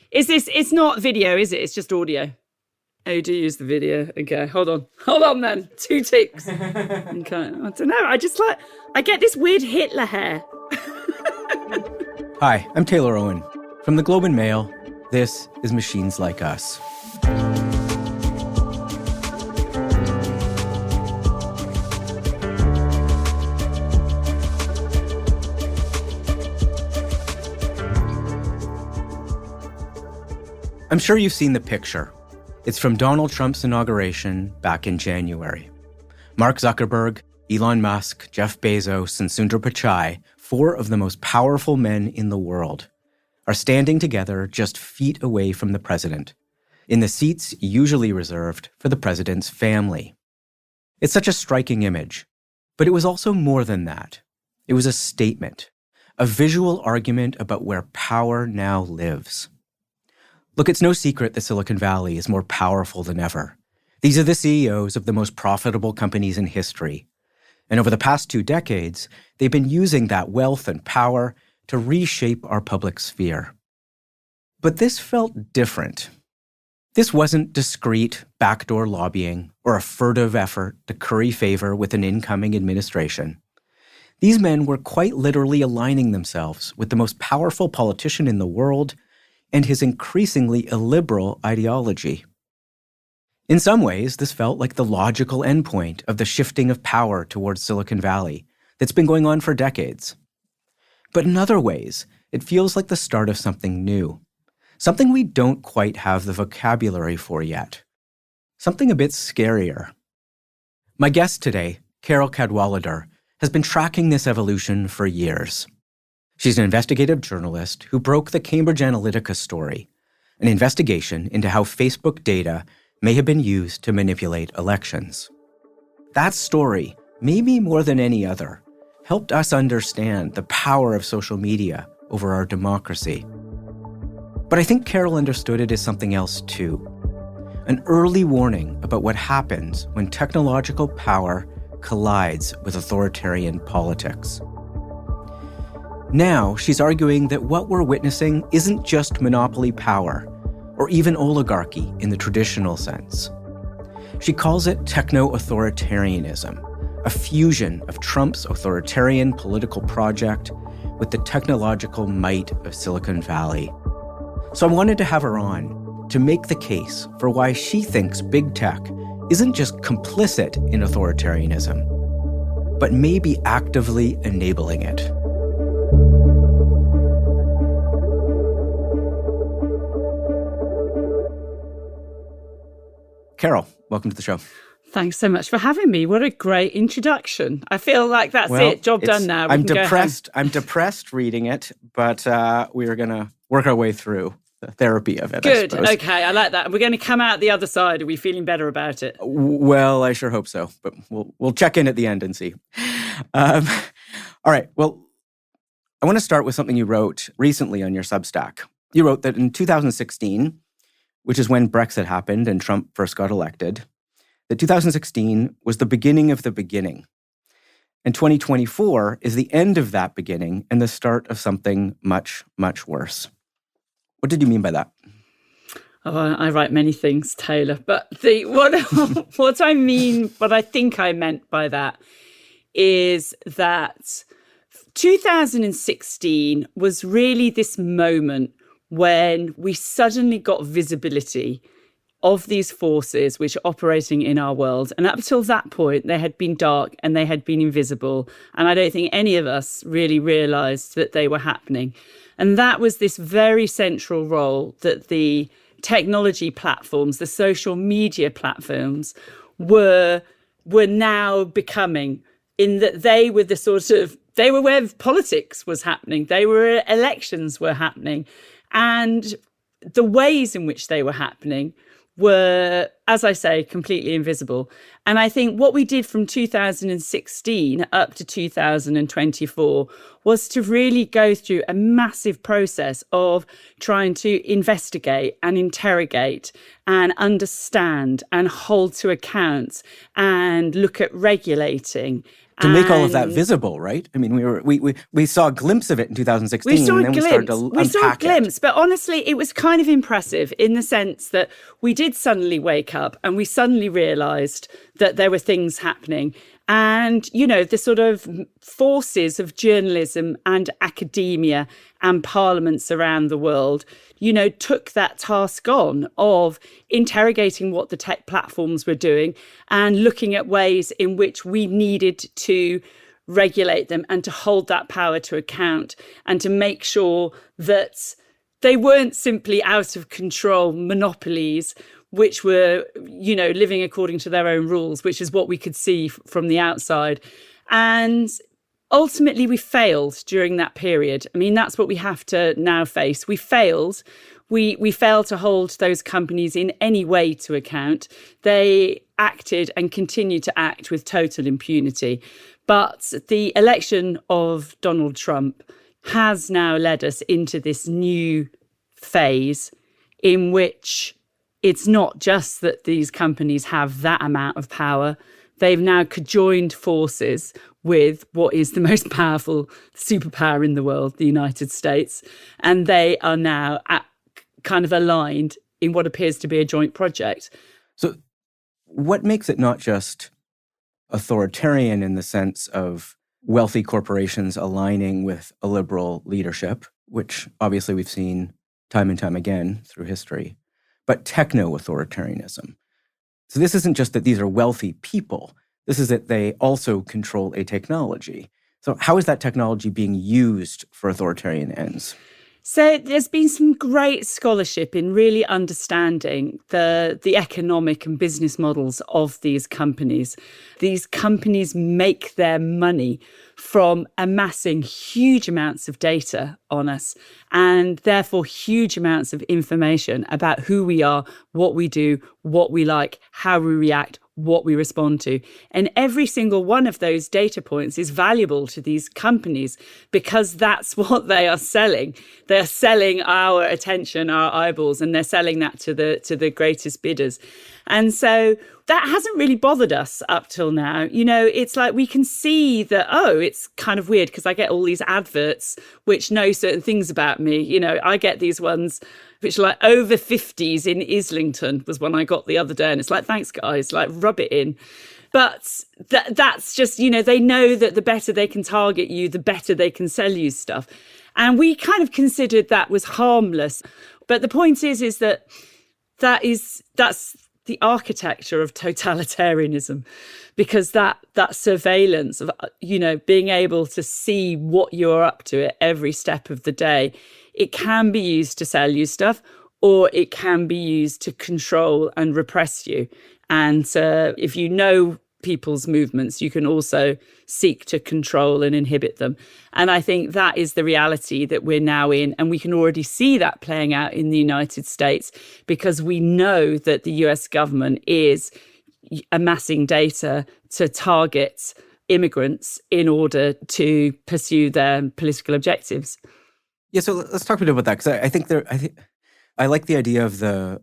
It's not video, is it? It's just audio. Oh, you do use the video. Okay, hold on then. 2 ticks. Okay, I don't know. I get this weird Hitler hair. Hi, I'm Taylor Owen. From the Globe and Mail, this is Machines Like Us. I'm sure you've seen the picture. It's from Donald Trump's inauguration back in January. Mark Zuckerberg, Elon Musk, Jeff Bezos, and Sundar Pichai, 4 of the most powerful men in the world, are standing together just feet away from the president, in the seats usually reserved for the president's family. It's such a striking image, but it was also more than that. It was a statement, a visual argument about where power now lives. Look, it's no secret that Silicon Valley is more powerful than ever. These are the CEOs of the most profitable companies in history. And over the past 2 decades, they've been using that wealth and power to reshape our public sphere. But this felt different. This wasn't discreet, backdoor lobbying or a furtive effort to curry favor with an incoming administration. These men were quite literally aligning themselves with the most powerful politician in the world and his increasingly illiberal ideology. In some ways, this felt like the logical endpoint of the shifting of power towards Silicon Valley that's been going on for decades. But in other ways, it feels like the start of something new, something we don't quite have the vocabulary for yet, something a bit scarier. My guest today, Carol Cadwalader, has been tracking this evolution for years. She's an investigative journalist who broke the Cambridge Analytica story, an investigation into how Facebook data may have been used to manipulate elections. That story, maybe more than any other, helped us understand the power of social media over our democracy. But I think Carol understood it as something else too, an early warning about what happens when technological power collides with authoritarian politics. Now, she's arguing that what we're witnessing isn't just monopoly power, or even oligarchy in the traditional sense. She calls it techno-authoritarianism, a fusion of Trump's authoritarian political project with the technological might of Silicon Valley. So I wanted to have her on to make the case for why she thinks big tech isn't just complicit in authoritarianism, but maybe actively enabling it. Carol, welcome to the show. Thanks so much for having me. What a great introduction. I feel like that's it. Job done now. I'm depressed reading it, but we are going to work our way through the therapy of it. Good. Okay, I like that. We're going to come out the other side. Are we feeling better about it? Well, I sure hope so, but we'll check in at the end and see. All right. Well, I want to start with something you wrote recently on your Substack. You wrote that in 2016, which is when Brexit happened and Trump first got elected, that 2016 was the beginning of the beginning. And 2024 is the end of that beginning and the start of something much, much worse. What did you mean by that? Oh, I write many things, Taylor. But what I think I meant by that is that 2016 was really this moment when we suddenly got visibility of these forces which are operating in our world. And up until that point, they had been dark and they had been invisible. And I don't think any of us really realised that they were happening. And that was this very central role that the technology platforms, the social media platforms, were now becoming, in that they were they were where politics was happening. They were elections were happening. And the ways in which they were happening were, as I say, completely invisible. And I think what we did from 2016 up to 2024 was to really go through a massive process of trying to investigate and interrogate and understand and hold to account and look at regulating To make all of that visible, right? I mean, we saw a glimpse of it in 2016, we saw and then we started to we saw a unpack glimpse, but honestly, it was kind of impressive in the sense that we did suddenly wake up and we suddenly realised that there were things happening. And, you know, the sort of forces of journalism and academia and parliaments around the world, you know, took that task on of interrogating what the tech platforms were doing and looking at ways in which we needed to regulate them and to hold that power to account and to make sure that they weren't simply out of control monopolies which were, you know, living according to their own rules, which is what we could see from the outside. And ultimately, we failed during that period. I mean, that's what we have to now face. We failed. We failed to hold those companies in any way to account. They acted and continue to act with total impunity. But the election of Donald Trump has now led us into this new phase in which it's not just that these companies have that amount of power. They've now conjoined forces with what is the most powerful superpower in the world, the United States. And they are now kind of aligned in what appears to be a joint project. So what makes it not just authoritarian in the sense of wealthy corporations aligning with a liberal leadership, which obviously we've seen time and time again through history, but techno-authoritarianism? So this isn't just that these are wealthy people. This is that they also control a technology. So how is that technology being used for authoritarian ends? So there's been some great scholarship in really understanding the economic and business models of these companies. These companies make their money from amassing huge amounts of data on us and therefore huge amounts of information about who we are, what we do, what we like, how we react, what we respond to. And every single one of those data points is valuable to these companies because that's what they are selling. They're selling our attention, our eyeballs, and they're selling that to the greatest bidders. And so that hasn't really bothered us up till now. You know, it's like we can see that, oh, it's kind of weird because I get all these adverts which know certain things about me. You know, I get these ones which are like over 50s in Islington was one I got the other day. And it's like, thanks, guys, like rub it in. But that's just, you know, they know that the better they can target you, the better they can sell you stuff. And we kind of considered that was harmless. But the point is that that's the architecture of totalitarianism, because that surveillance of, you know, being able to see what you're up to at every step of the day, it can be used to sell you stuff, or it can be used to control and repress you. And if you know people's movements, you can also seek to control and inhibit them. And I think that is the reality that we're now in. And we can already see that playing out in the United States, because we know that the US government is amassing data to target immigrants in order to pursue their political objectives. Yeah, so let's talk a bit about that, because I like the idea of the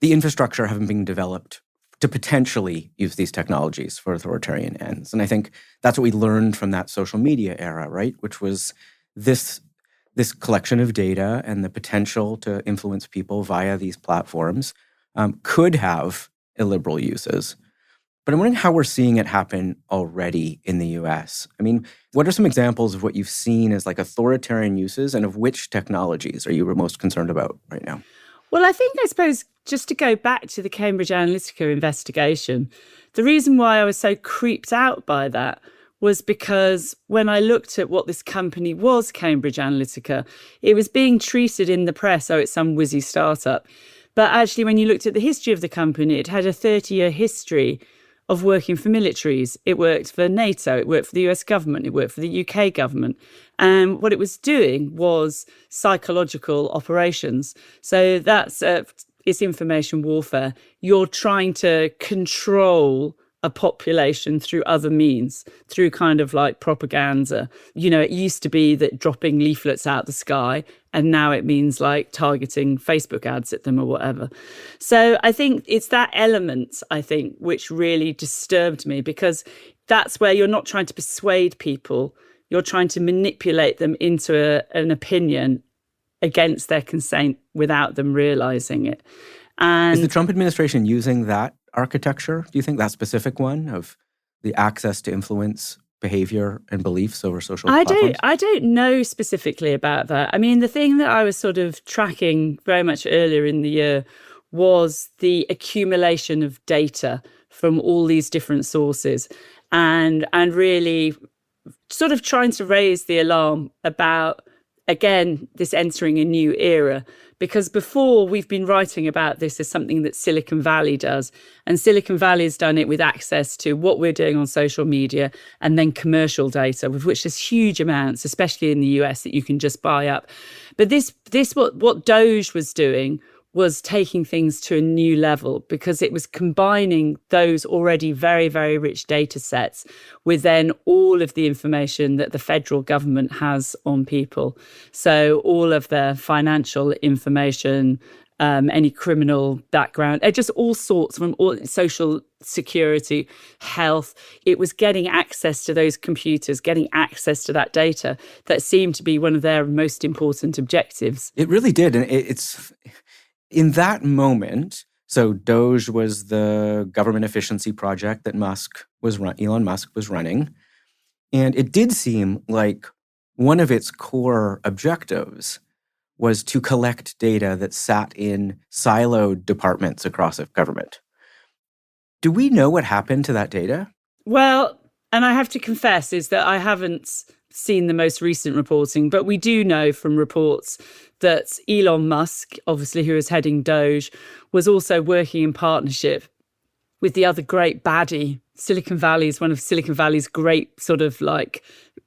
infrastructure having been developed to potentially use these technologies for authoritarian ends. And I think that's what we learned from that social media era, right? Which was this collection of data and the potential to influence people via these platforms could have illiberal uses. But I'm wondering how we're seeing it happen already in the US. I mean, what are some examples of what you've seen as like authoritarian uses, and of which technologies are you most concerned about right now? Well, I suppose, just to go back to the Cambridge Analytica investigation, the reason why I was so creeped out by that was because when I looked at what this company was, Cambridge Analytica, it was being treated in the press, oh, it's some whizzy startup. But actually, when you looked at the history of the company, it had a 30-year history of working for militaries. It worked for NATO, it worked for the US government, it worked for the UK government. And what it was doing was psychological operations. So that's it's information warfare. You're trying to control a population through other means, through kind of like propaganda. You know, it used to be that dropping leaflets out the sky, and now it means like targeting Facebook ads at them or whatever. So I think it's that element, which really disturbed me, because that's where you're not trying to persuade people. You're trying to manipulate them into an opinion against their consent without them realizing it. And is the Trump administration using that architecture? Do you think that specific one of the access to influence behavior and beliefs over social platforms? I don't know specifically about that. I mean, the thing that I was sort of tracking very much earlier in the year was the accumulation of data from all these different sources, and really sort of trying to raise the alarm about, again, this entering a new era. Because before, we've been writing about this as something that Silicon Valley does. And Silicon Valley has done it with access to what we're doing on social media and then commercial data, with which there's huge amounts, especially in the US, that you can just buy up. But what Doge was doing was taking things to a new level, because it was combining those already very, very rich data sets with then all of the information that the federal government has on people. So all of their financial information, any criminal background, just all sorts, from all social security, health. It was getting access to those computers, getting access to that data that seemed to be one of their most important objectives. It really did. And it's in that moment. So Doge was the government efficiency project that Elon Musk was running. And it did seem like one of its core objectives was to collect data that sat in siloed departments across a government. Do we know what happened to that data? Well, and I have to confess is that I haven't seen the most recent reporting, but we do know from reports that Elon Musk, obviously, who is heading Doge, was also working in partnership with the other great baddie. Silicon Valley is one of Silicon Valley's great sort of like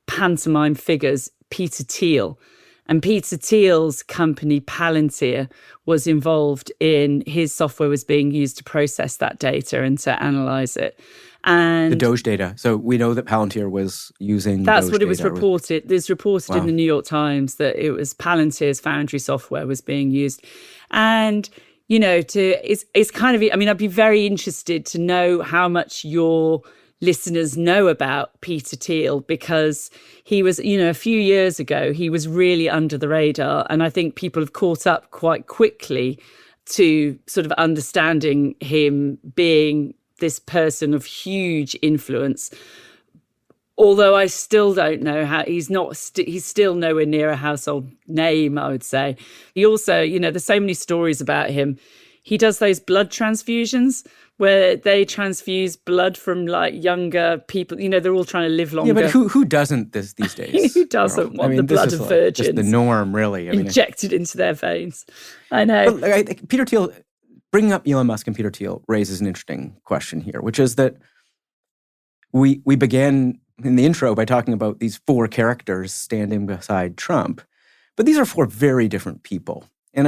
pantomime figures, Peter Thiel. And Peter Thiel's company, Palantir, was involved in his software was being used to process that data and to analyze it. And the Doge data. So we know that Palantir was using that's Doge what it was data. reported. There's reported Wow. in the New York Times that it was Palantir's Foundry software was being used. And, you know, it's kind of, I mean, I'd be very interested to know how much your listeners know about Peter Thiel, because he was, you know, a few years ago, he was really under the radar. And I think people have caught up quite quickly to sort of understanding him being this person of huge influence. Although I still don't know how he's still nowhere near a household name, I would say. He also, you know, there's so many stories about him. He does those blood transfusions where they transfuse blood from like younger people. You know, they're all trying to live longer. Yeah, but who doesn't these days? Who doesn't want the blood of virgins? Just the norm, really. Injected into their veins. I know. But, Peter Thiel, bringing up Elon Musk and Peter Thiel raises an interesting question here, which is that we began in the intro by talking about these four characters standing beside Trump, but these are four very different people. And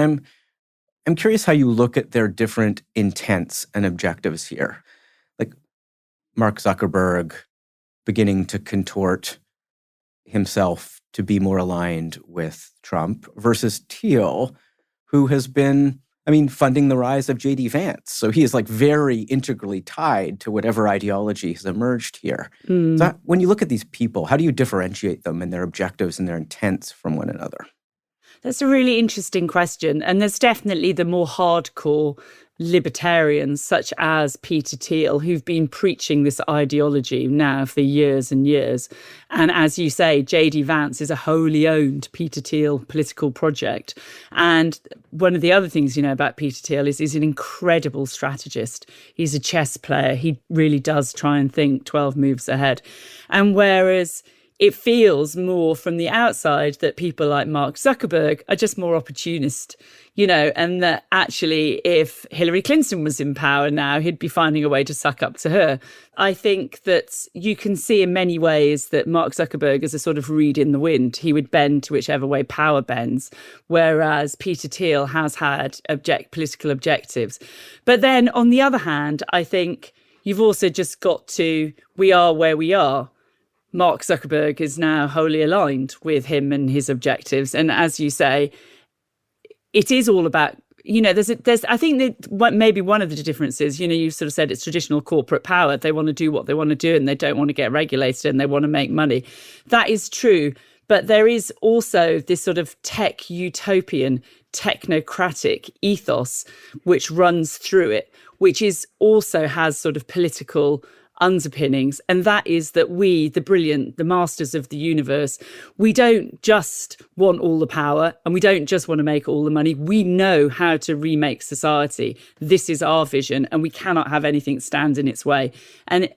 I'm curious how you look at their different intents and objectives here. Like Mark Zuckerberg beginning to contort himself to be more aligned with Trump versus Thiel, who has been, funding the rise of J.D. Vance. So he is like very integrally tied to whatever ideology has emerged here. So when you look at these people, how do you differentiate them and their objectives and their intents from one another? That's a really interesting question. And there's definitely the more hardcore libertarians, such as Peter Thiel, who've been preaching this ideology now for years and years. And as you say, J.D. Vance is a wholly owned Peter Thiel political project. And one of the other things you know about Peter Thiel is he's an incredible strategist. He's a chess player. He really does try and think 12 moves ahead. And whereas it feels more from the outside that people like Mark Zuckerberg are just more opportunist, you know, and that actually if Hillary Clinton was in power now, he'd be finding a way to suck up to her. I think that you can see in many ways that Mark Zuckerberg is a sort of reed in the wind. He would bend to whichever way power bends, whereas Peter Thiel has had political objectives. But then on the other hand, I think you've also just got to, we are where we are. Mark Zuckerberg is now wholly aligned with him and his objectives. And as you say, it is all about I think that maybe one of the differences, you sort of said it's traditional corporate power. They want to do what they want to do and they don't want to get regulated and they want to make money. That is true. But there is also this sort of tech utopian, technocratic ethos which runs through it, which is also has sort of political underpinnings. And that is that we, the brilliant, the masters of the universe, we don't just want all the power and we don't just want to make all the money. We know how to remake society. This is our vision and we cannot have anything stand in its way. And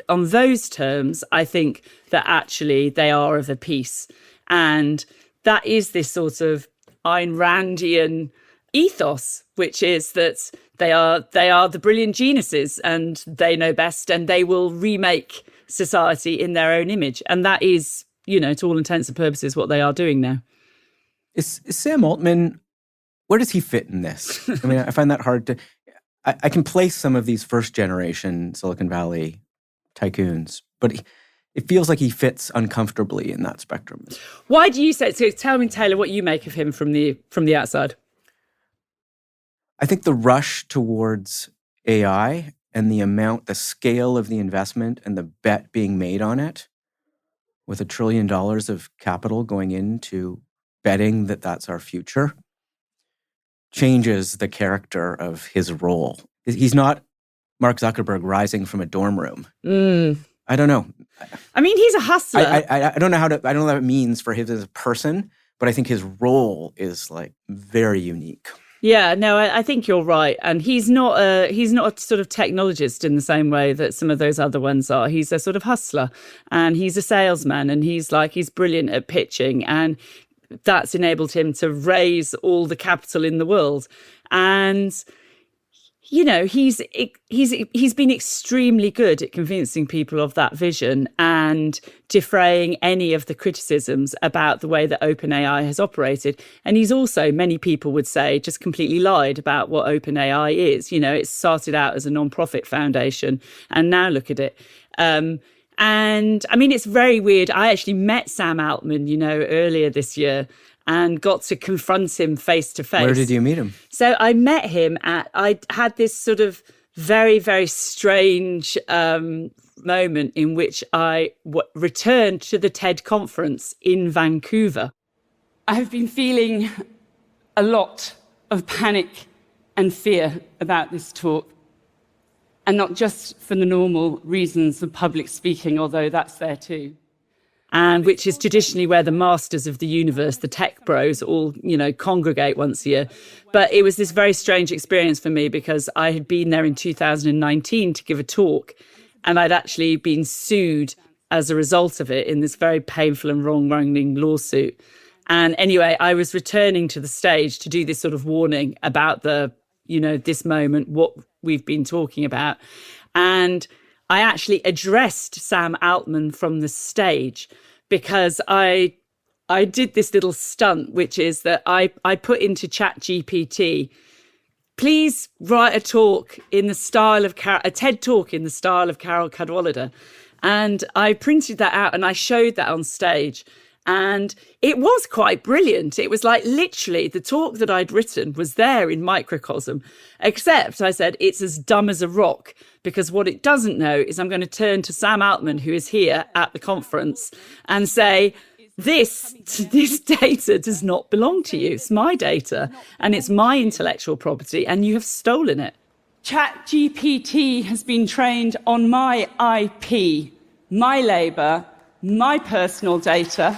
on those terms, I think that actually they are of a piece. And that is this sort of Ayn Randian ethos, which is that they are the brilliant geniuses and they know best and they will remake society in their own image. And that is, to all intents and purposes, what they are doing now. Is Sam Altman, where does he fit in this? I mean, I find that hard to... I can place some of these first-generation Silicon Valley tycoons, but it feels like he fits uncomfortably in that spectrum. Why do you say... So tell me, Taylor, what you make of him from the outside. I think the rush towards AI and the scale of the investment and the bet being made on it, with $1 trillion of capital going into betting that that's our future, changes the character of his role. He's not Mark Zuckerberg rising from a dorm room. I don't know. I mean, he's a hustler. I don't know I don't know what it means for him as a person, but I think his role is like very unique. Yeah, no, I think you're right. And he's not a sort of technologist in the same way that some of those other ones are. He's a sort of hustler and he's a salesman and he's brilliant at pitching, and that's enabled him to raise all the capital in the world. And he's been extremely good at convincing people of that vision and defraying any of the criticisms about the way that OpenAI has operated. And he's also, many people would say, just completely lied about what OpenAI is. It started out as a non-profit foundation and now look at it. And I mean, it's very weird. I actually met Sam Altman, earlier this year, and got to confront him face to face. Where did you meet him? So I met him I had this sort of very, very strange moment in which I returned to the TED conference in Vancouver. I have been feeling a lot of panic and fear about this talk. And not just for the normal reasons of public speaking, although that's there too. And which is traditionally where the masters of the universe, the tech bros, all, congregate once a year. But it was this very strange experience for me because I had been there in 2019 to give a talk, and I'd actually been sued as a result of it in this very painful and wrong-running lawsuit. And anyway, I was returning to the stage to do this sort of warning about this moment, what we've been talking about. And I actually addressed Sam Altman from the stage because I did this little stunt, which is that I put into ChatGPT, please write a talk in the style of a TED talk in the style of Carol Cadwallader. And I printed that out and I showed that on stage. And it was quite brilliant. It was like literally the talk that I'd written was there in microcosm, except I said it's as dumb as a rock, because what it doesn't know is I'm going to turn to Sam Altman, who is here at the conference, and say, this data does not belong to you. It's my data and it's my intellectual property and you have stolen it. ChatGPT has been trained on my IP, my labour, my personal data.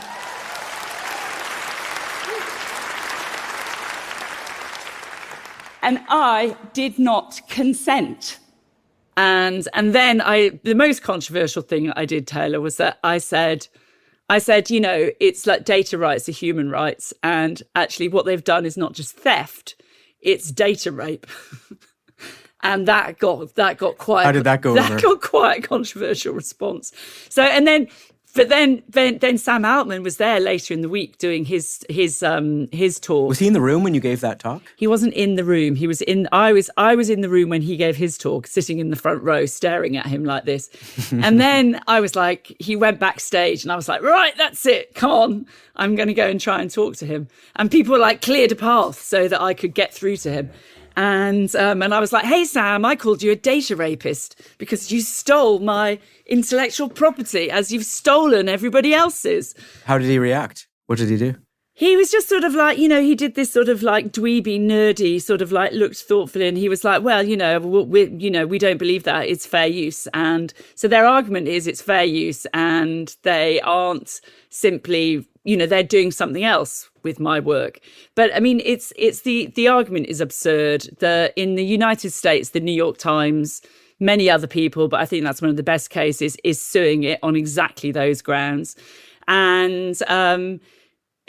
And I did not consent. And then the most controversial thing I did, Taylor, was that I said, it's like data rights are human rights. And actually what they've done is not just theft, it's data rape. And that got quite... How did that go over? That got quite a controversial response. So, and then But then Sam Altman was there later in the week doing his talk. Was he in the room when you gave that talk? He wasn't in the room. He was in. I was in the room when he gave his talk, sitting in the front row, staring at him like this. And then I was like, he went backstage, and I was like, right, that's it. Come on, I'm going to go and try and talk to him. And people like cleared a path so that I could get through to him. And I was like, hey, Sam, I called you a data rapist because you stole my intellectual property as you've stolen everybody else's. How did he react? What did he do? He was just sort of like, he did this sort of like dweeby, nerdy, sort of like looked thoughtful. And he was like, well, we don't believe that. It's fair use. And so their argument is it's fair use, and they aren't simply, they're doing something else with my work. But I mean, it's the argument is absurd. In the United States, the New York Times, many other people, but I think that's one of the best cases, is suing it on exactly those grounds. And,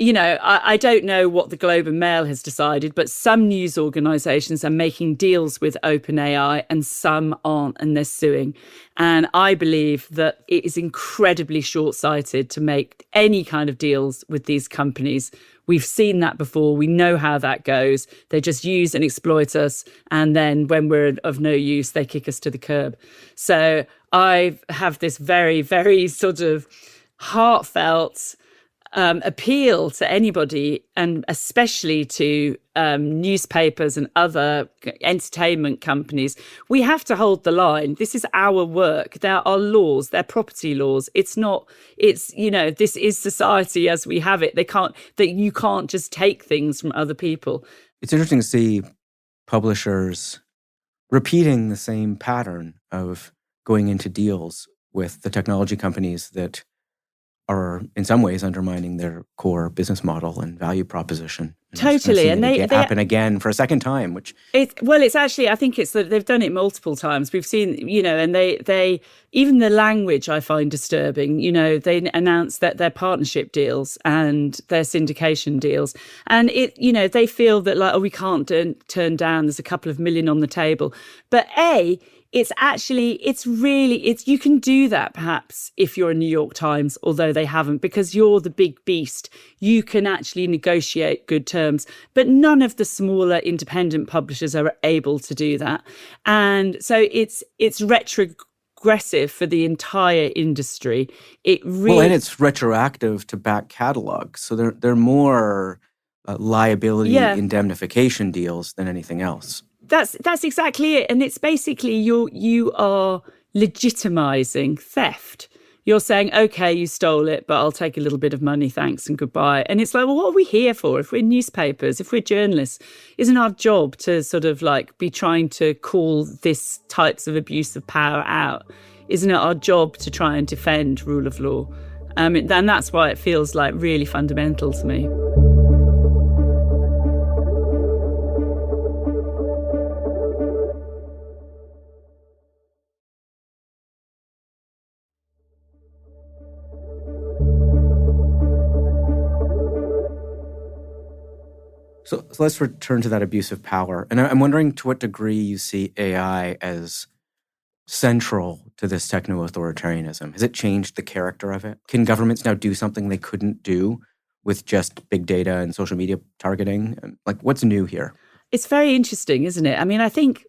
I don't know what the Globe and Mail has decided, but some news organisations are making deals with OpenAI and some aren't, and they're suing. And I believe that it is incredibly short-sighted to make any kind of deals with these companies. We've seen that before. We know how that goes. They just use and exploit us. And then when we're of no use, they kick us to the curb. So I have this very, very sort of heartfelt appeal to anybody, and especially to newspapers and other entertainment companies. We have to hold the line. This is our work. There are laws. They're property laws. This is society as we have it. You can't just take things from other people. It's interesting to see publishers repeating the same pattern of going into deals with the technology companies that are in some ways undermining their core business model and value proposition. Totally. And they happen again for a second time, which it's actually, I think it's that they've done it multiple times. We've seen, and they even the language I find disturbing. They announce that their partnership deals and their syndication deals, and they feel that like, we can't turn down. There's a couple of million on the table, but you can do that perhaps if you're a New York Times, although they haven't, because you're the big beast. You can actually negotiate good terms, but none of the smaller independent publishers are able to do that. And so it's retrogressive for the entire industry. And it's retroactive to back catalogs. So they're more liability indemnification deals than anything else. That's exactly it. And it's basically you are legitimizing theft. You're saying, okay, you stole it, but I'll take a little bit of money, thanks and goodbye. And it's like, well, what are we here for? If we're newspapers, if we're journalists, isn't our job to sort of like be trying to call this types of abuse of power out? Isn't it our job to try and defend rule of law? And that's why it feels like really fundamental to me. So let's return to that abuse of power. And I'm wondering to what degree you see AI as central to this techno-authoritarianism. Has it changed the character of it? Can governments now do something they couldn't do with just big data and social media targeting? Like, what's new here? It's very interesting, isn't it? I mean, I think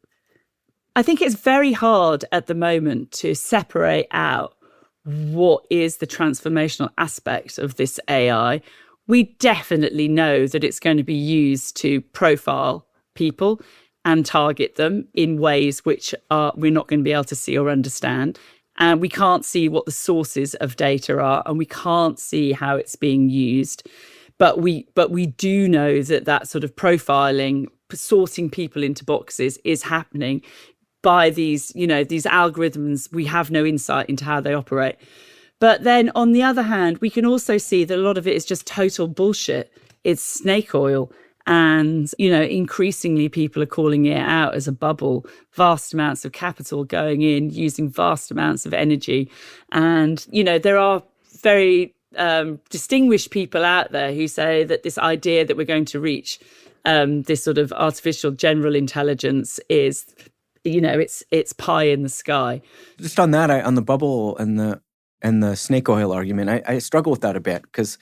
it's very hard at the moment to separate out what is the transformational aspect of this AI. We definitely know that it's going to be used to profile people and target them in ways which we're not going to be able to see or understand. And we can't see what the sources of data are, and we can't see how it's being used. But we do know that sort of profiling, sorting people into boxes is happening by these algorithms. We have no insight into how they operate. But then on the other hand, we can also see that a lot of it is just total bullshit. It's snake oil. And, increasingly people are calling it out as a bubble, vast amounts of capital going in, using vast amounts of energy. And, there are very distinguished people out there who say that this idea that we're going to reach this sort of artificial general intelligence is, it's pie in the sky. Just on that, on the bubble and the and the snake oil argument, I struggle with that a bit, because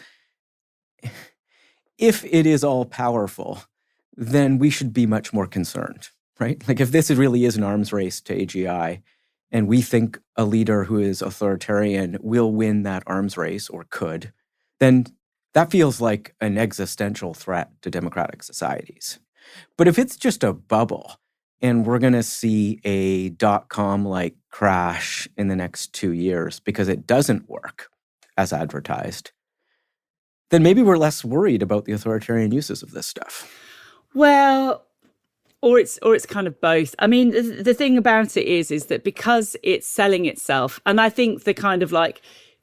if it is all powerful, then we should be much more concerned, right? Like if this really is an arms race to AGI, and we think a leader who is authoritarian will win that arms race, or could, then that feels like an existential threat to democratic societies. But if it's just a bubble and we're going to see a dot-com-like crash in the next 2 years because it doesn't work as advertised, then maybe we're less worried about the authoritarian uses of this stuff. Well, or it's kind of both. I mean, the thing about it is that because it's selling itself, and I think the kind of like,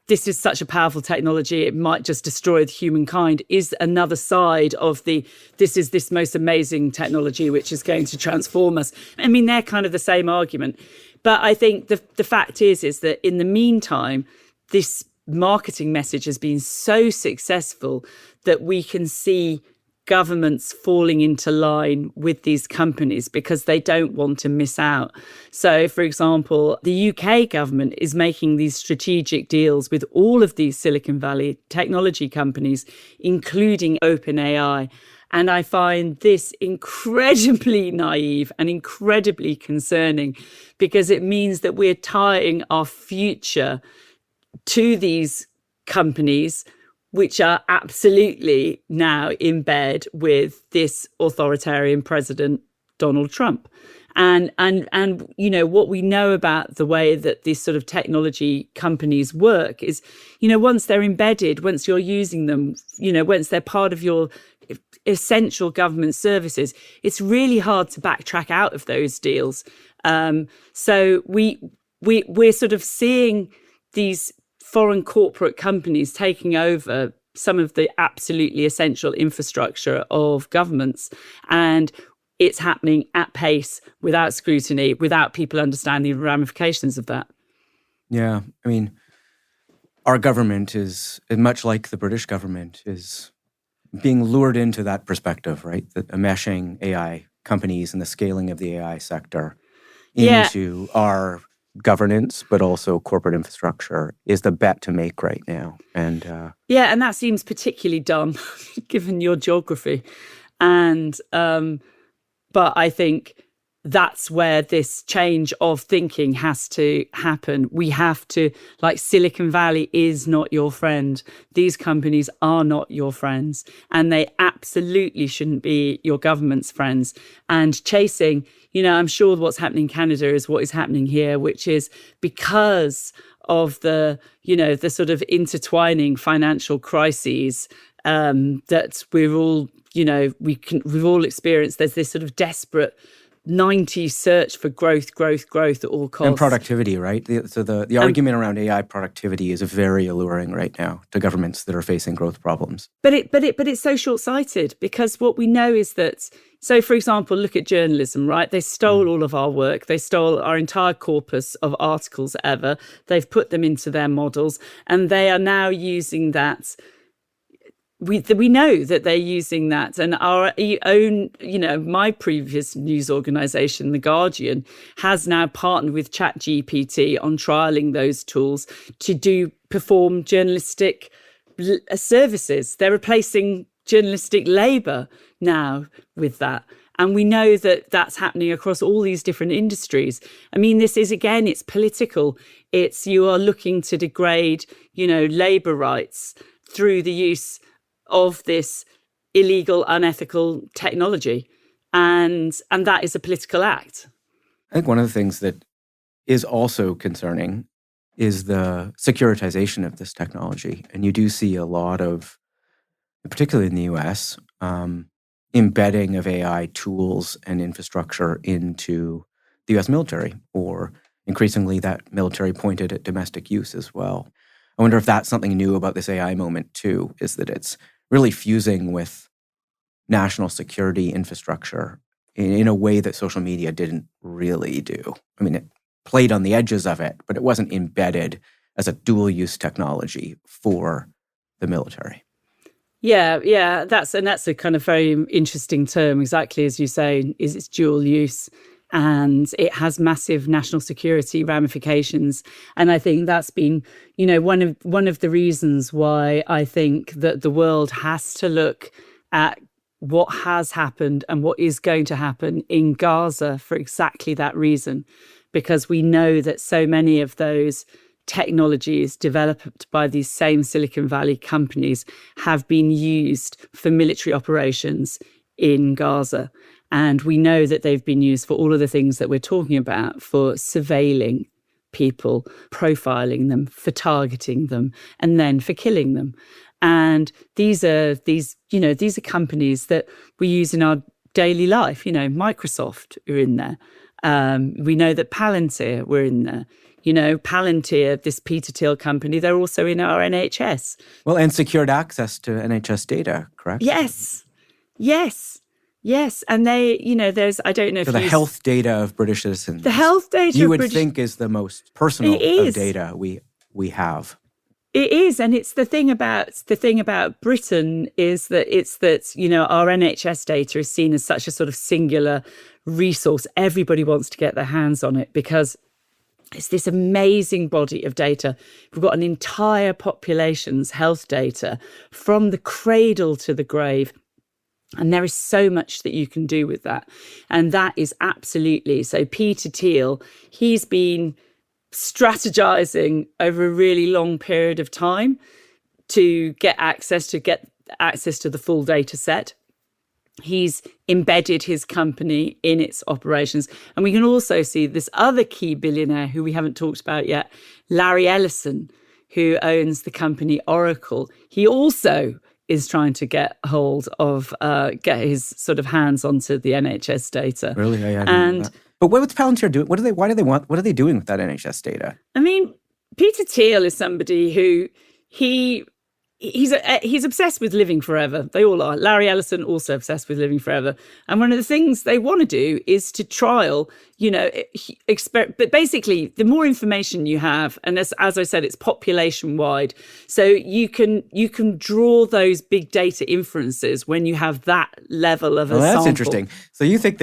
this is such a powerful technology, it might just destroy humankind, is another side of this is this most amazing technology which is going to transform us. I mean, they're kind of the same argument. But I think the fact is that in the meantime, this marketing message has been so successful that we can see governments falling into line with these companies because they don't want to miss out. So, for example, the UK government is making these strategic deals with all of these Silicon Valley technology companies, including OpenAI. And I find this incredibly naive and incredibly concerning, because it means that we're tying our future to these companies, which are absolutely now in bed with this authoritarian president, Donald Trump. And you know, what we know about the way that these sort of technology companies work is, you know, once they're embedded, once you're using them, you know, once they're part of your essential government services, it's really hard to backtrack out of those deals. So we're sort of seeing these foreign corporate companies taking over some of the absolutely essential infrastructure of governments. And it's happening at pace, without scrutiny, without people understanding the ramifications of that. Yeah, I mean, our government is, much like the British government, is being lured into that perspective, right? That enmeshing AI companies and the scaling of the AI sector into our governance, but also corporate infrastructure, is the bet to make right now. And and that seems particularly dumb, given your geography. And but I think that's where this change of thinking has to happen. We have to, like, Silicon Valley is not your friend. These companies are not your friends, and they absolutely shouldn't be your government's friends. And chasing, you know, I'm sure what's happening in Canada is what is happening here, which is because of the, you know, the sort of intertwining financial crises that we're all, you know, we've all experienced. There's this sort of desperate 90s search for growth at all costs. And productivity, right? So the argument around AI productivity is very alluring right now to governments that are facing growth problems. But it's so short-sighted, because what we know is that, so for example, look at journalism, right? They stole all of our work. They stole our entire corpus of articles ever. They've put them into their models, and they are now using that. We know that they're using that, and our own, you know, my previous news organisation, The Guardian, has now partnered with ChatGPT on trialling those tools to perform journalistic services. They're replacing journalistic labour now with that. And we know that that's happening across all these different industries. I mean, this is, again, it's political. It's, you are looking to degrade, you know, labour rights through the use of this illegal, unethical technology. And that is a political act. I think one of the things that is also concerning is the securitization of this technology. And you do see a lot of, particularly in the US, embedding of AI tools and infrastructure into the US military, or increasingly that military pointed at domestic use as well. I wonder if that's something new about this AI moment too, is that it's really fusing with national security infrastructure in a way that social media didn't really do. I mean, it played on the edges of it, but it wasn't embedded as a dual-use technology for the military. Yeah, that's a kind of very interesting term, exactly as you say, is it's dual use. and it has massive national security ramifications. And I think that's been, one of the reasons why I think that the world has to look at what has happened and what is going to happen in Gaza for exactly that reason, because we know that so many of those technologies developed by these same Silicon Valley companies have been used for military operations in Gaza. And we know that they've been used for all of the things that we're talking about, for surveilling people, profiling them, for targeting them, and then for killing them. And these are companies that we use in our daily life. Microsoft are in there. We know that Palantir were in there. Palantir, this Peter Thiel company, they're also in our NHS. Well, and secured access to NHS data, correct? Yes. And they, there's, I don't know if so the health data of British citizens. The health data you would think is the most personal of data we have. It is, and it's the thing about Britain is that our NHS data is seen as such a sort of singular resource. Everybody wants to get their hands on it because it's this amazing body of data. We've got an entire population's health data from the cradle to the grave. And there is so much that you can do with that. And that is absolutely. So Peter Thiel, he's been strategizing over a really long period of time to get access to the full data set. He's embedded his company in its operations. And we can also see this other key billionaire who we haven't talked about yet, Larry Ellison, who owns the company Oracle. He also is trying to get hold of, get his sort of hands onto the NHS data. Really? But what's Palantir doing? What are they doing with that NHS data? I mean, Peter Thiel is somebody who he's obsessed with living forever. They all are. Larry Ellison also obsessed with living forever. And one of the things they want to do is to trial, but basically the more information you have, and as I said, it's population wide. So you can draw those big data inferences when you have that level of a sample. That's interesting. So you think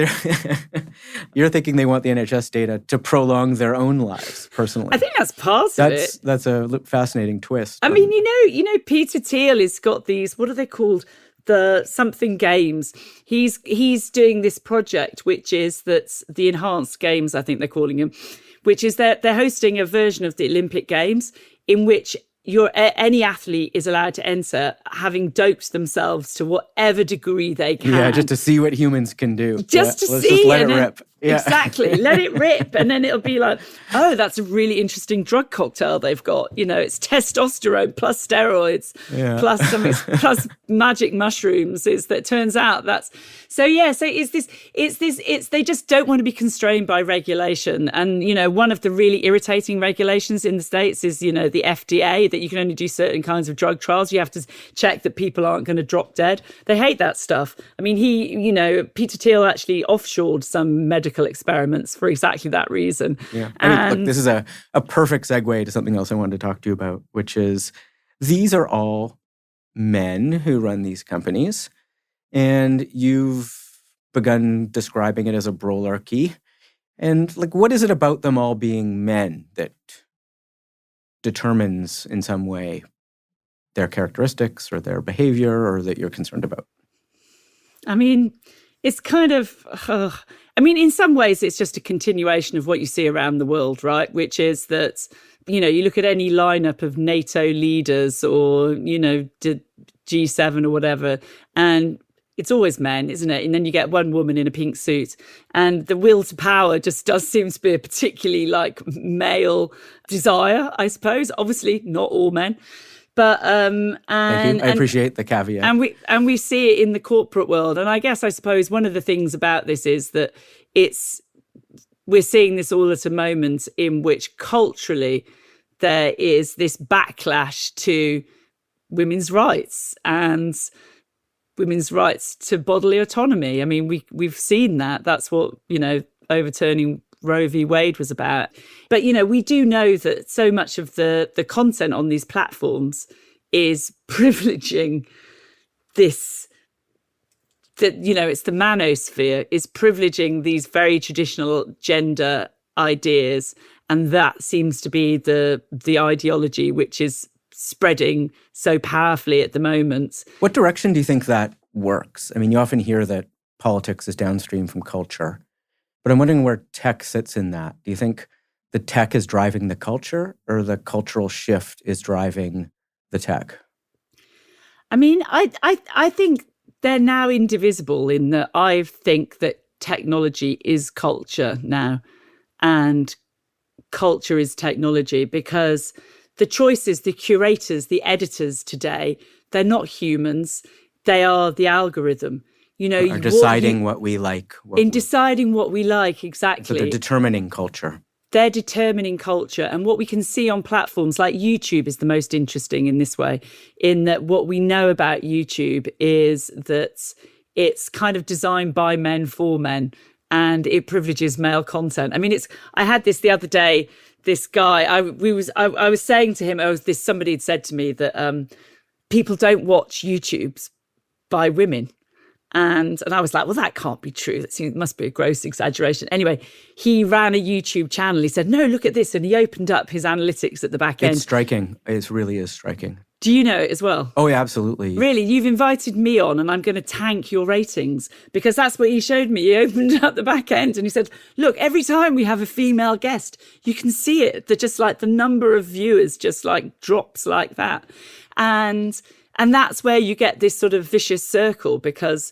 you're thinking they want the NHS data to prolong their own lives personally. I think that's part of it. That's a fascinating twist. I mean, Peter Thiel has got these, what are they called? The something games. He's doing this project, which is that's the enhanced games, I think they're calling them, which is they're hosting a version of the Olympic Games in which any athlete is allowed to enter having doped themselves to whatever degree they can. Yeah, just to see what humans can do. Just let it rip. Yeah. Exactly. Let it rip. And then it'll be like, oh, that's a really interesting drug cocktail they've got. It's testosterone plus steroids plus magic mushrooms. It turns out that's so it's they just don't want to be constrained by regulation. And, one of the really irritating regulations in the States is, the FDA, that you can only do certain kinds of drug trials. You have to check that people aren't going to drop dead. They hate that stuff. I mean, Peter Thiel actually offshored some medical experiments for exactly that reason. Yeah. Look, this is a perfect segue to something else I wanted to talk to you about, which is these are all men who run these companies, and you've begun describing it as a brolarchy. And what is it about them all being men that determines in some way their characteristics or their behavior or that you're concerned about? I mean, it's kind of, in some ways, it's just a continuation of what you see around the world, right? Which is that, you look at any lineup of NATO leaders or, G7 or whatever, and it's always men, isn't it? And then you get one woman in a pink suit, and the will to power just does seem to be a particularly male desire, I suppose. Obviously, not all men. But Thank you. I appreciate the caveat. And we see it in the corporate world. And I suppose one of the things about this is that we're seeing this all at a moment in which culturally there is this backlash to women's rights and women's rights to bodily autonomy. I mean, we've seen that. That's what, overturning Roe v. Wade was about. But, we do know that so much of the content on these platforms is privileging this that, it's the manosphere is privileging these very traditional gender ideas. And that seems to be the ideology which is spreading so powerfully at the moment. What direction do you think that works? I mean, you often hear that politics is downstream from culture, but I'm wondering where tech sits in that. Do you think the tech is driving the culture, or the cultural shift is driving the tech? I mean, I think they're now indivisible in that I think that technology is culture now, and culture is technology, because the choices, the curators, the editors today, they're not humans. They are the algorithm. Are deciding what we like. Deciding what we like, exactly. So they're determining culture. They're determining culture. And what we can see on platforms like YouTube is the most interesting in this way, in that what we know about YouTube is that it's kind of designed by men for men, and it privileges male content. I mean, I had this the other day, this guy, I was saying to him, somebody had said to me that people don't watch YouTubes by women. And I was like, well, that can't be true. It must be a gross exaggeration. Anyway, he ran a YouTube channel. He said, no, look at this. And he opened up his analytics at the back end. It's striking. It really is striking. Do you know it as well? Oh, yeah, absolutely. Really? You've invited me on and I'm going to tank your ratings, because that's what he showed me. He opened up the back end and he said, look, every time we have a female guest, you can see it. That just like the number of viewers just like drops like that. And that's where you get this sort of vicious circle, because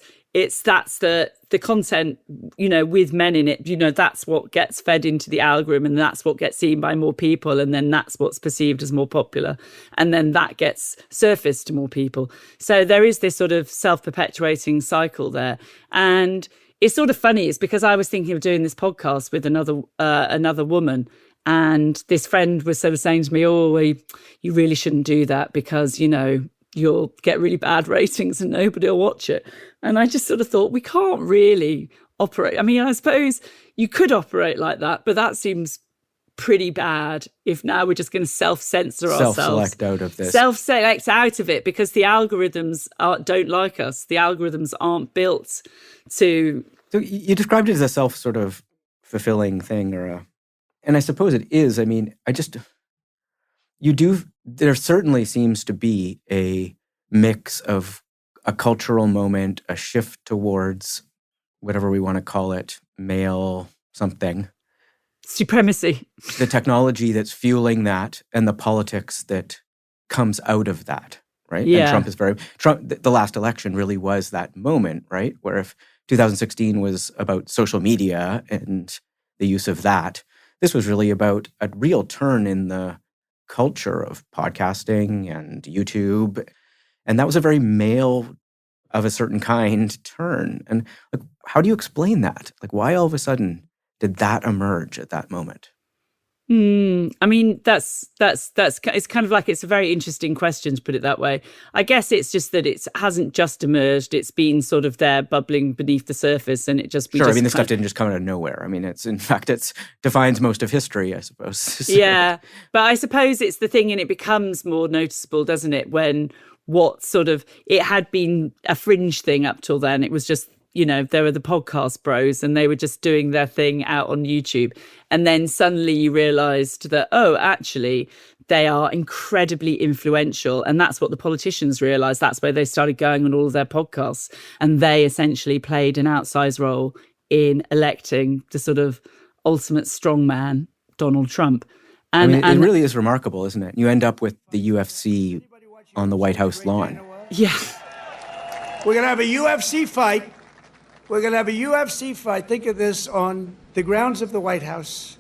that's the content, with men in it, that's what gets fed into the algorithm, and that's what gets seen by more people. And then that's what's perceived as more popular. And then that gets surfaced to more people. So there is this sort of self-perpetuating cycle there. And it's sort of funny. It's because I was thinking of doing this podcast with another woman. And this friend was sort of saying to me, you really shouldn't do that, because, you'll get really bad ratings and nobody will watch it. And I just sort of thought, we can't really operate. I mean, I suppose you could operate like that, but that seems pretty bad if now we're just going to self-censor ourselves. Self-select out of this. Self-select out of it, because the algorithms don't like us. The algorithms aren't built to... So you described it as a sort of fulfilling thing, and I suppose it is. I mean, there certainly seems to be a mix of a cultural moment, a shift towards whatever we want to call it, male something. Supremacy. The technology that's fueling that, and the politics that comes out of that, right? Yeah. And the last election really was that moment, right? Where if 2016 was about social media and the use of that, this was really about a real turn in the culture of podcasting and YouTube. And that was a very male of a certain kind turn. And how do you explain that? Why all of a sudden did that emerge at that moment? I mean, it's kind of like, it's a very interesting question, to put it that way. I guess it's just that it hasn't just emerged. It's been sort of there bubbling beneath the surface, and it just... Sure, I mean, this stuff didn't just come out of nowhere. I mean, it defines most of history, I suppose. So. Yeah, but I suppose it's the thing, and it becomes more noticeable, doesn't it, when it had been a fringe thing up till then. It was just, there were the podcast bros and they were just doing their thing out on YouTube. And then suddenly you realized that, actually, they are incredibly influential. And that's what the politicians realized. That's where they started going on all of their podcasts. And they essentially played an outsized role in electing the sort of ultimate strongman, Donald Trump. And it really is remarkable, isn't it? You end up with the UFC on the White House lawn. Yeah. We're going to have a UFC fight. We're going to have a UFC fight. Think of this, on the grounds of the White House.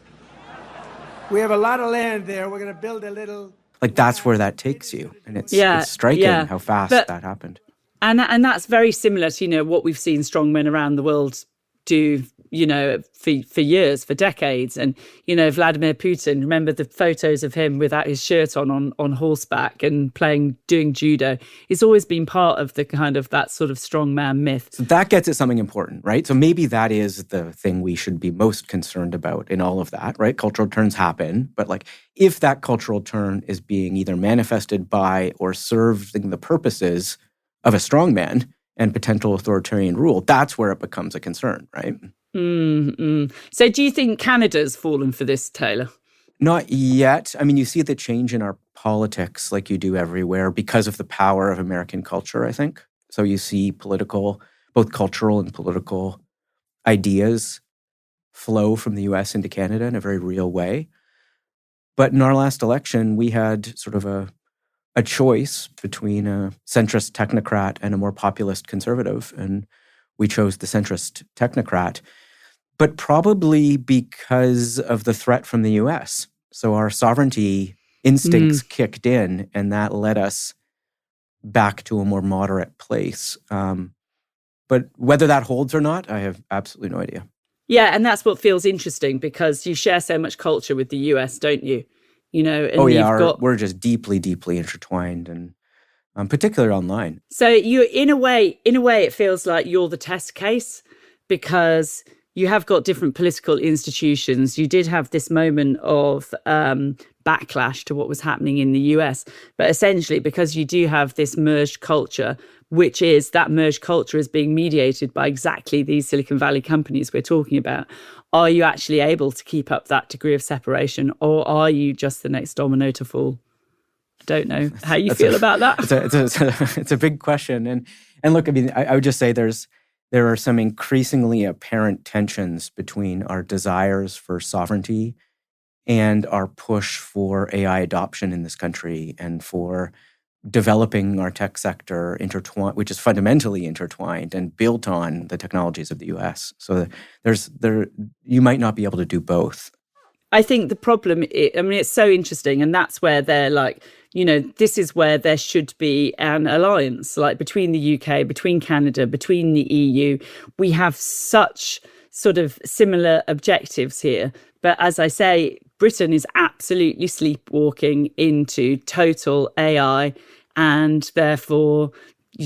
We have a lot of land there. We're going to build a little... that's where that takes you. And it's striking how fast that happened. And that's very similar to, what we've seen strongmen around the world do, for years, for decades. And, Vladimir Putin, remember the photos of him without his shirt on horseback and doing judo. It's always been part of the kind of that sort of strongman myth. So that gets at something important, right? So maybe that is the thing we should be most concerned about in all of that, right? Cultural turns happen, but if that cultural turn is being either manifested by or serving the purposes of a strongman, and potential authoritarian rule, that's where it becomes a concern, right? So do you think Canada's fallen for this, Taylor? Not yet. I mean, you see the change in our politics like you do everywhere because of the power of American culture, I think. So you see both cultural and political ideas flow from the US into Canada in a very real way. But in our last election, we had sort of a choice between a centrist technocrat and a more populist conservative. And we chose the centrist technocrat, but probably because of the threat from the US. So our sovereignty instincts kicked in, and that led us back to a more moderate place. But whether that holds or not, I have absolutely no idea. Yeah, and that's what feels interesting because you share so much culture with the US, don't you? You know, and we're just deeply, deeply intertwined, and particularly online. So you, in a way, it feels like you're the test case because you have got different political institutions. You did have this moment of backlash to what was happening in the US, but essentially because you do have this merged culture, which is that merged culture is being mediated by exactly these Silicon Valley companies we're talking about. Are you actually able to keep up that degree of separation, or are you just the next domino to fall? I don't know how you feel about that. It's a big question. And look, I mean, I would just say there are some increasingly apparent tensions between our desires for sovereignty and our push for AI adoption in this country and for developing our tech sector which is fundamentally intertwined and built on the technologies of the US. So you might not be able to do both. I think the problem, it's so interesting, and that's where they're like, this is where there should be an alliance, like between the UK, between Canada, between the EU. We have such sort of similar objectives here. But as I say, Britain is absolutely sleepwalking into total AI and therefore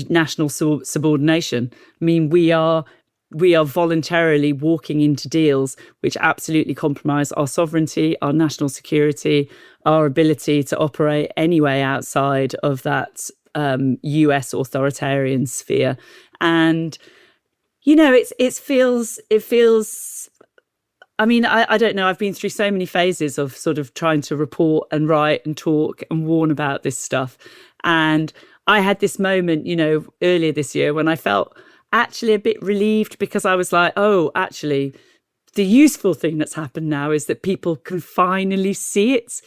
national subordination. I mean, we are voluntarily walking into deals which absolutely compromise our sovereignty, our national security, our ability to operate anyway outside of that US authoritarian sphere. And, it feels, I mean, I don't know. I've been through so many phases of sort of trying to report and write and talk and warn about this stuff. And I had this moment, earlier this year when I felt actually a bit relieved because I was like, oh, actually, the useful thing that's happened now is that people can finally see it.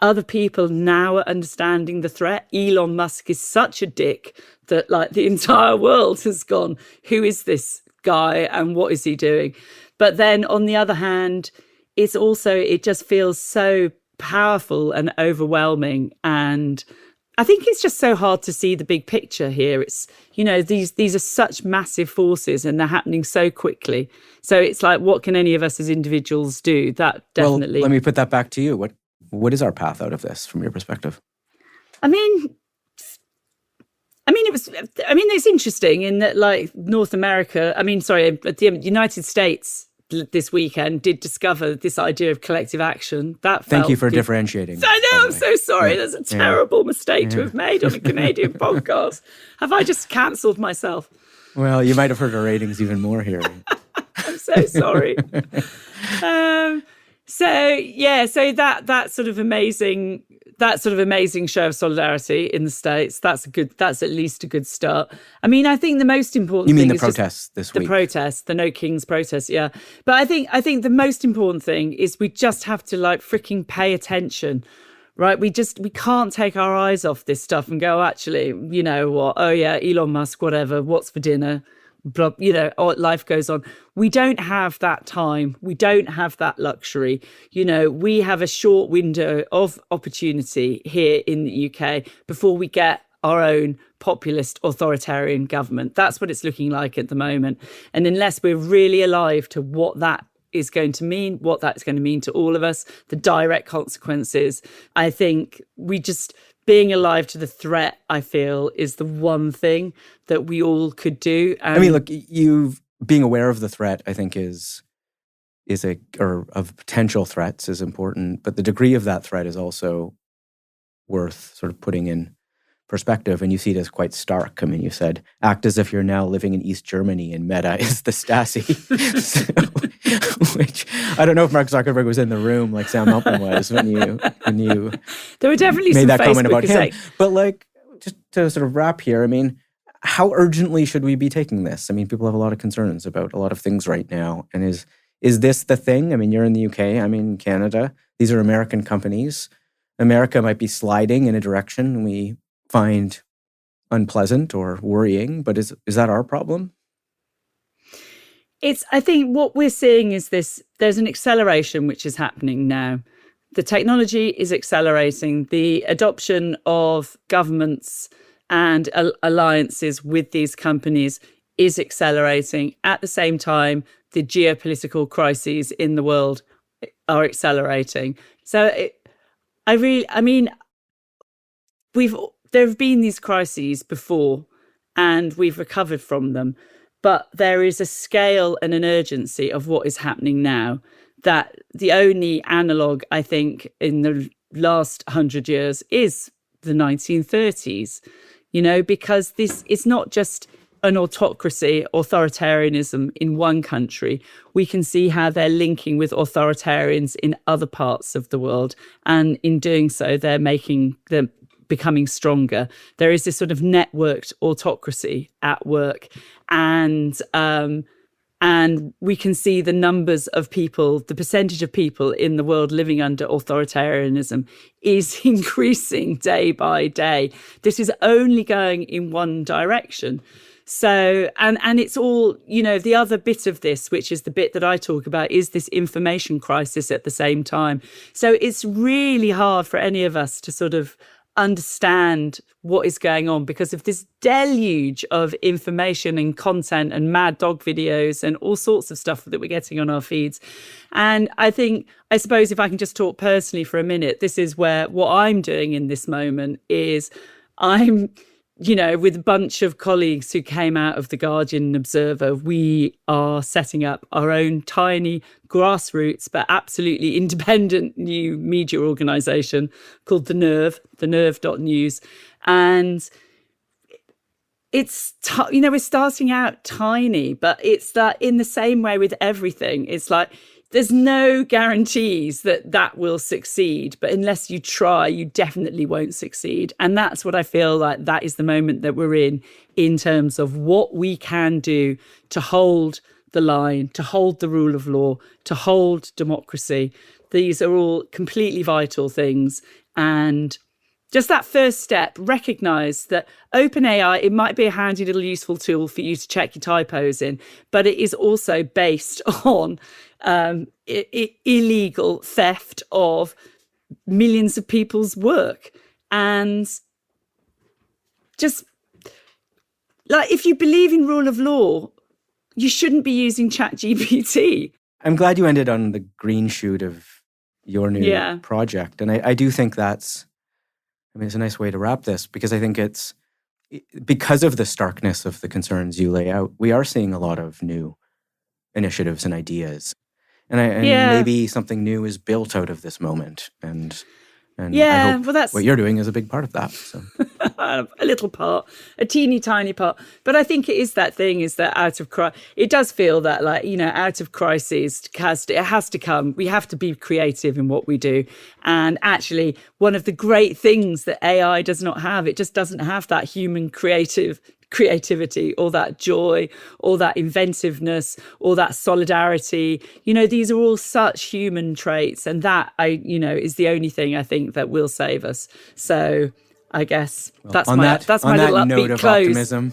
Other people now are understanding the threat. Elon Musk is such a dick that like the entire world has gone, who is this guy and what is he doing? But then on the other hand, it just feels so powerful and overwhelming. And I think it's just so hard to see the big picture here. It's, these are such massive forces and they're happening so quickly. So it's like, what can any of us as individuals do? That definitely. Well, let me put that back to you. What is our path out of this from your perspective? It's interesting in that like North America, the United States this weekend did discover this idea of collective action. Thank you for differentiating. I know, I'm so sorry. Yeah. That's a terrible mistake to have made on a Canadian podcast. Have I just cancelled myself? Well, you might have hurt our ratings even more here. I'm so sorry. So that sort of amazing show of solidarity in the States, that's at least a good start. I mean, I think the most important thing is the protests this week. The protests, the No Kings protests, yeah. But I think the most important thing is we just have to like freaking pay attention. Right, we can't take our eyes off this stuff and go, actually, you know what? Oh yeah, Elon Musk, whatever. What's for dinner? Blah, life goes on. We don't have that time. We don't have that luxury. We have a short window of opportunity here in the UK before we get our own populist authoritarian government. That's what it's looking like at the moment. And unless we're really alive to what that is going to mean, what that's going to mean to all of us, the direct consequences, I think being alive to the threat, I feel, is the one thing that we all could do. Being aware of the threat, I think, of potential threats is important, but the degree of that threat is also worth sort of putting in perspective, and you see it as quite stark. I mean, you said, act as if you're now living in East Germany and Meta is the Stasi. Which, I don't know if Mark Zuckerberg was in the room like Sam Altman was when you There were definitely made some that comment about Facebook him. But like, just to sort of wrap here, I mean, how urgently should we be taking this? I mean, people have a lot of concerns about a lot of things right now. And is this the thing? I mean, you're in the UK, I'm in Canada. These are American companies. America might be sliding in a direction we find unpleasant or worrying, but is that our problem? I think what we're seeing is there's an acceleration which is happening now. The technology is accelerating. The adoption of governments and alliances with these companies is accelerating. At the same time, the geopolitical crises in the world are accelerating. So there have been these crises before and we've recovered from them, but there is a scale and an urgency of what is happening now that the only analogue, I think, in the last 100 years is the 1930s, because this is not just an autocracy, authoritarianism in one country. We can see how they're linking with authoritarians in other parts of the world. And in doing so, they're becoming stronger. There is this sort of networked autocracy at work. And we can see the numbers of people, the percentage of people in the world living under authoritarianism is increasing day by day. This is only going in one direction. So, and it's all, the other bit of this, which is the bit that I talk about, is this information crisis at the same time. So it's really hard for any of us to sort of understand what is going on because of this deluge of information and content and mad dog videos and all sorts of stuff that we're getting on our feeds. And I suppose if I can just talk personally for a minute, this is where what I'm doing in this moment is I'm with a bunch of colleagues who came out of The Guardian and Observer, we are setting up our own tiny grassroots but absolutely independent new media organisation called The Nerve, thenerve.news. And it's, we're starting out tiny, but it's that in the same way with everything. It's like, there's no guarantees that will succeed, but unless you try, you definitely won't succeed. And that's what I feel like that is the moment that we're in terms of what we can do to hold the line, to hold the rule of law, to hold democracy. These are all completely vital things. And just that first step, recognise that OpenAI, it might be a handy little useful tool for you to check your typos in, but it is also based on illegal theft of millions of people's work. And just like, if you believe in rule of law, you shouldn't be using ChatGPT. I'm glad you ended on the green shoot of your new project. And I do think it's a nice way to wrap this, because I think it's because of the starkness of the concerns you lay out, we are seeing a lot of new initiatives and ideas. And maybe something new is built out of this moment. And I hope what you're doing is a big part of that. So. A little part, a teeny tiny part. But I think it is that thing, is that it does feel that, like, out of crisis, it has to come. We have to be creative in what we do. And actually, one of the great things that AI does not have, it just doesn't have that human creativity or that joy or that inventiveness or that solidarity. These are all such human traits, and that is the only thing I think that will save us. So I guess that's my little upbeat of close. Optimism.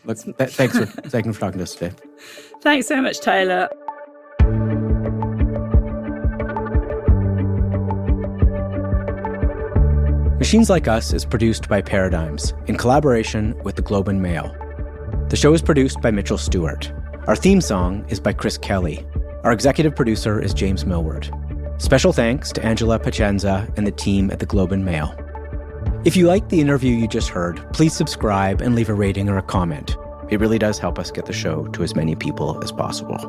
Look, thanks for talking to us today. Thanks so much, Taylor. Machines Like Us is produced by Paradigms in collaboration with the Globe and Mail. The show is produced by Mitchell Stewart. Our theme song is by Chris Kelly. Our executive producer is James Millward. Special thanks to Angela Pacenza and the team at the Globe and Mail. If you liked the interview you just heard, please subscribe and leave a rating or a comment. It really does help us get the show to as many people as possible.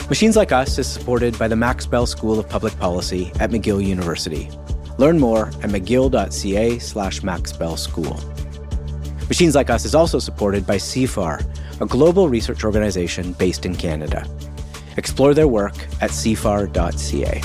Machines Like Us is supported by the Max Bell School of Public Policy at McGill University. Learn more at mcgill.ca/maxbellschool. Machines Like Us is also supported by CFAR, a global research organization based in Canada. Explore their work at cfar.ca.